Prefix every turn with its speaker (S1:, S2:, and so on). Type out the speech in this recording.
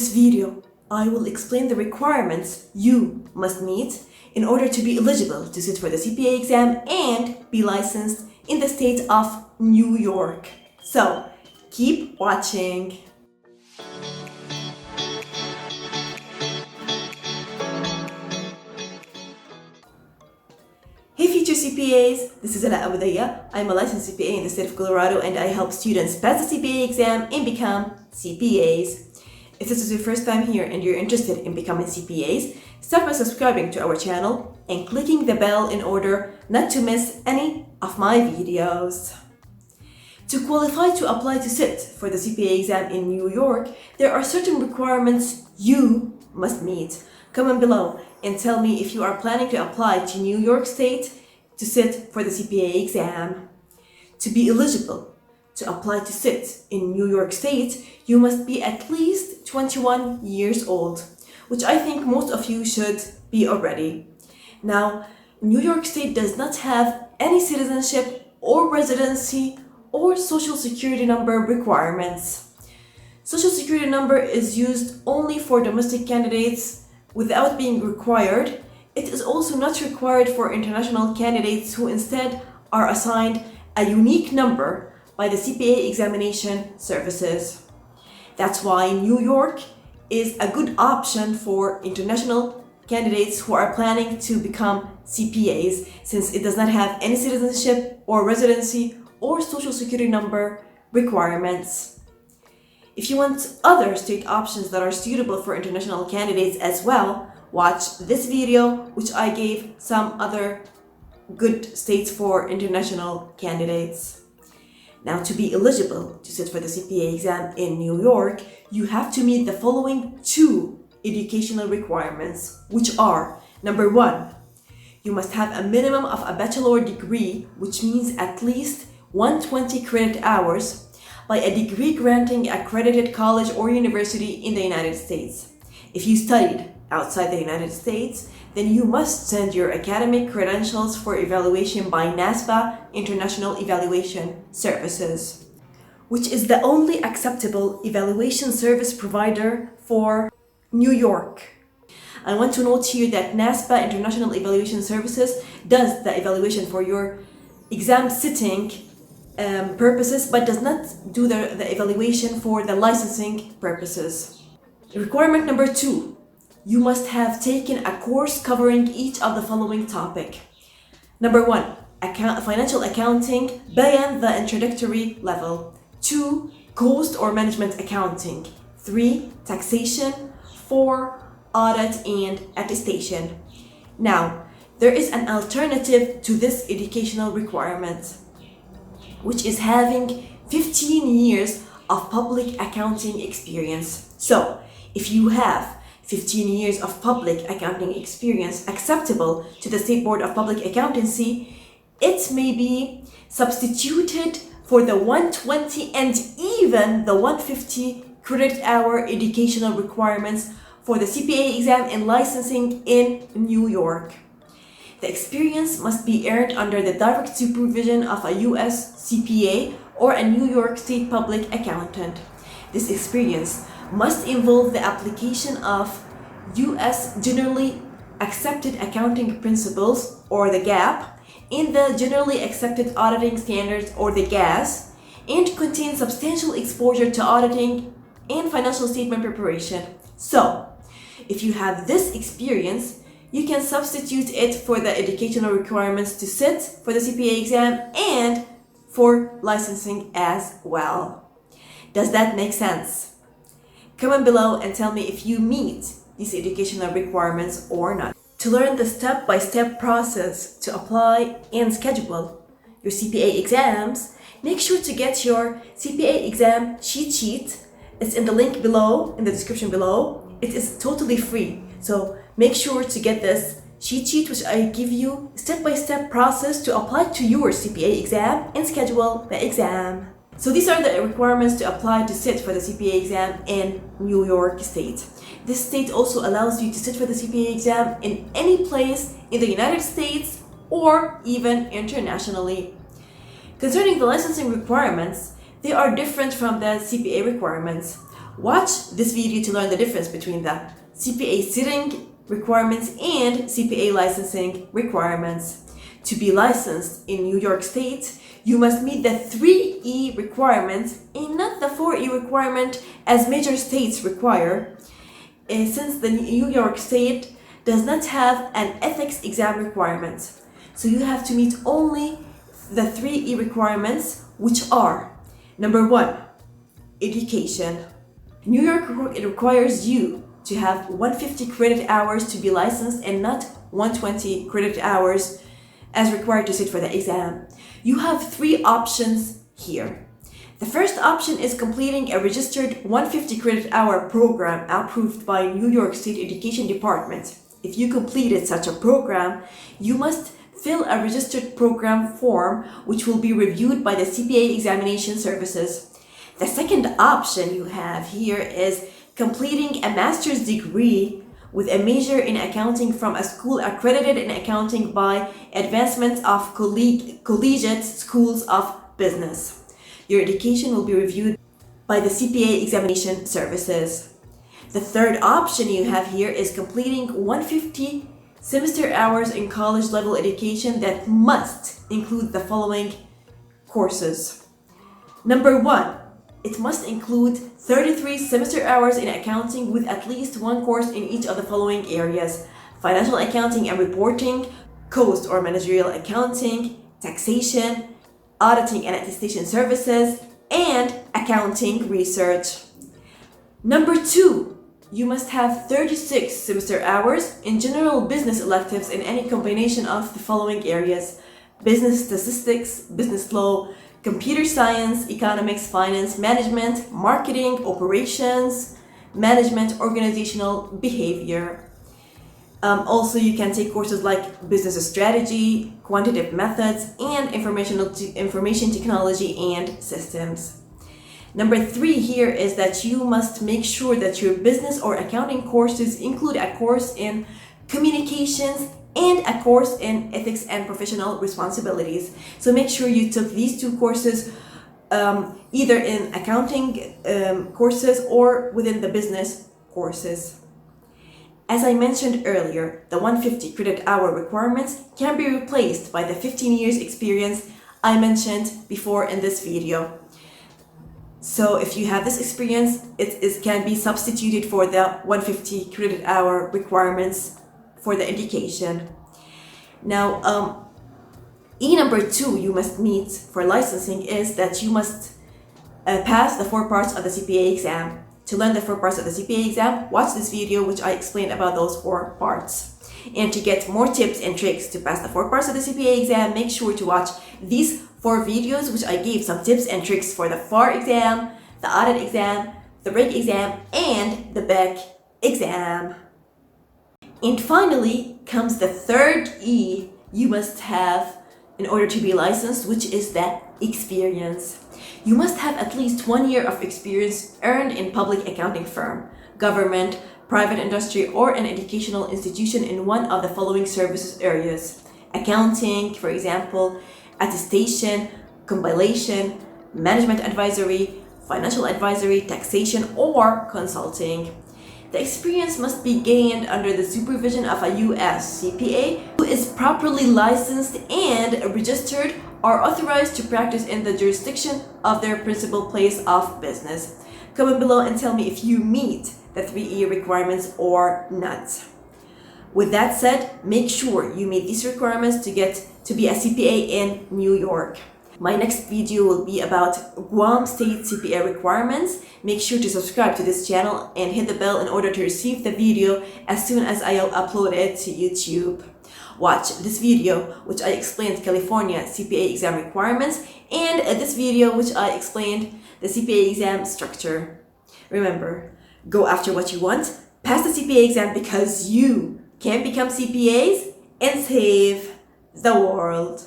S1: this video, I will explain the requirements you must meet in order to be eligible to sit for the CPA exam and be licensed in the state of New York. So, keep watching. Hey future CPAs, this is Ala Abudaya. I'm a licensed CPA in the state of Colorado and I help students pass the CPA exam and become CPAs. If this is your first time here and you're interested in becoming CPAs, start by subscribing to our channel and clicking the bell in order not to miss any of my videos. To qualify to apply to sit for the CPA exam in New York, there are certain requirements you must meet. Comment below and tell me if you are planning to apply to New York State to sit for the CPA exam. To be eligible to apply to sit in New York State, you must be at least 21 years old, which I think most of you should be already. Now, New York State does not have any citizenship or residency or social security number requirements. Social security number is used only for domestic candidates without being required. It is also not required for international candidates who instead are assigned a unique number by the CPA examination services. That's why New York is a good option for international candidates who are planning to become CPAs, since it does not have any citizenship or residency or social security number requirements. If you want other state options that are suitable for international candidates as well, watch this video, which I gave some other good states for international candidates. Now, to be eligible to sit for the CPA exam in New York, you have to meet the following two educational requirements, which are: number one, you must have a minimum of a bachelor degree, which means at least 120 credit hours, by a degree-granting accredited college or university in the United States. If you studied outside the United States, then you must send your academic credentials for evaluation by NASPA, International Evaluation Services, which is the only acceptable evaluation service provider for New York. I want to note here that NASPA, International Evaluation Services, does the evaluation for your exam sitting purposes, but does not do the evaluation for the licensing purposes. Requirement number two, you must have taken a course covering each of the following topic. Number one, financial accounting beyond the introductory level. 2, cost or management accounting. 3, taxation. 4, audit and attestation. Now, there is an alternative to this educational requirement, which is having 15 years of public accounting experience. So, if you have 15 years of public accounting experience acceptable to the State Board of Public Accountancy, it may be substituted for the 120 and even the 150 credit hour educational requirements for the CPA exam and licensing in New York. The experience must be earned under the direct supervision of a U.S. CPA or a New York State public accountant. This experience must involve the application of U.S. Generally Accepted Accounting Principles, or the GAAP, and the Generally Accepted Auditing Standards, or the GAS, and contain substantial exposure to auditing and financial statement preparation. So, if you have this experience, you can substitute it for the educational requirements to sit for the CPA exam and for licensing as well. Does that make sense? Comment below and tell me if you meet these educational requirements or not. To learn the step-by-step process to apply and schedule your CPA exams, make sure to get your CPA exam cheat sheet. It's in the link below, in the description below. It is totally free. So make sure to get this cheat sheet, which I give you step-by-step process to apply to your CPA exam and schedule the exam. So these are the requirements to apply to sit for the CPA exam in New York State. This state also allows you to sit for the CPA exam in any place in the United States or even internationally. Concerning the licensing requirements, they are different from the CPA requirements. Watch this video to learn the difference between the CPA sitting requirements and CPA licensing requirements. To be licensed in New York State, you must meet the 3E requirements and not the 4E requirement as major states require, since the New York State does not have an ethics exam requirement. So you have to meet only the 3E requirements, which are: number 1, education. New York requires you to have 150 credit hours to be licensed and not 120 credit hours as required to sit for the exam. You have 3 options here. The first option is completing a registered 150 credit hour program approved by New York State Education Department. If you completed such a program, you must fill a registered program form which will be reviewed by the CPA examination services. The second option you have here is completing a master's degree with a major in accounting from a school accredited in accounting by Advancement of Collegiate Schools of Business. Your education will be reviewed by the CPA examination services. The third option you have here is completing 150 semester hours in college level education that must include the following courses. Number 1, it must include 33 semester hours in accounting with at least 1 course in each of the following areas: financial accounting and reporting, cost or managerial accounting, taxation, auditing and attestation services, and accounting research. Number 2, you must have 36 semester hours in general business electives in any combination of the following areas: business statistics, business law, computer science, economics, finance, management, marketing, operations, management, organizational behavior. Also, you can take courses like business strategy, quantitative methods, and information technology and systems. Number 3 here is that you must make sure that your business or accounting courses include a course in communications and a course in ethics and professional responsibilities. So make sure you took these 2 courses either in accounting courses or within the business courses. As I mentioned earlier, the 150 credit hour requirements can be replaced by the 15 years experience I mentioned before in this video. So if you have this experience, it can be substituted for the 150 credit hour requirements for the education. Now, E number 2 you must meet for licensing is that you must pass the 4 parts of the CPA exam. To learn the 4 parts of the CPA exam, watch this video which I explained about those 4 parts. And to get more tips and tricks to pass the 4 parts of the CPA exam, make sure to watch these 4 videos which I gave some tips and tricks for the FAR exam, the audit exam, the REG exam, and the BEC exam. And finally comes the third E you must have in order to be licensed, which is the experience. You must have at least 1 year of experience earned in public accounting firm, government, private industry, or an educational institution in one of the following services areas: accounting, for example, attestation, compilation, management advisory, financial advisory, taxation, or consulting. The experience must be gained under the supervision of a U.S. CPA who is properly licensed and registered or authorized to practice in the jurisdiction of their principal place of business. Comment below and tell me if you meet the 3E requirements or not. With that said, make sure you meet these requirements to get to be a CPA in New York. My next video will be about Guam State CPA requirements. Make sure to subscribe to this channel and hit the bell in order to receive the video as soon as I upload it to YouTube. Watch this video which I explained California CPA exam requirements and this video which I explained the CPA exam structure. Remember, go after what you want, pass the CPA exam because you can become CPAs and save the world.